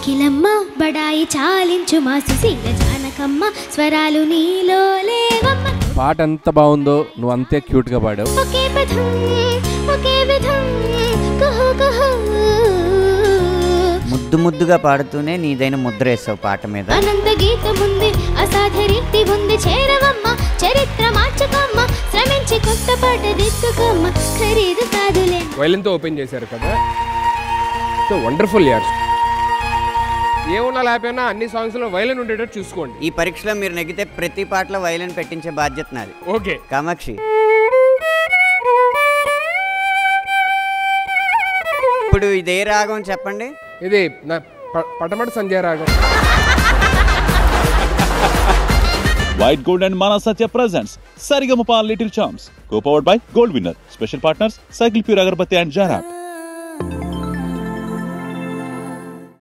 కోకిలమ్మ బడాయి చాలించు మా సుశీల జానకమ్మ స్వరాలు నీలో లేవమ్మ. పాట ఎంత బాగుందో నువ్వు అంతే క్యూట్ గా పాడావు. ఒకే పదం ఒకే విధం కుహు కుహు. ముద్దు ముద్దుగా పాడుతూనే నీదైన ముద్ర వేసావు పాట మీద. అనంత గీతం ఉంది అసాధ్య రీతి ఉంది చేరవమ్మ చరిత్ర మార్చుకోమ్మ శ్రమించి కొత్త పాట దిద్దుకోమ్మ ఖరీదు కాదులే. వైలెన్తో ఓపెన్ చేశారు కదా, సో వండర్ఫుల్ యార్. ఏమున్నా లేకపోయినా అన్ని సాంగ్స్ లో వైలెన్ ఉండేటట్టు చూసుకోండి. ఈ పరీక్షలో మీరు నెగ్గితే ప్రతి పాటలో వైలెన్ పెట్టించే బాధ్యత నాది. ఓకే కామాక్షి, ఇప్పుడు ఇదే రాగం చెప్పండి. ఇది నా పటమట సంధ్యా రాగం. White Gold and Mana Satya presents Sarigama Little Charms, co-powered by Gold Winner. Special partners Cycle Pure Agarbatti and Jarab.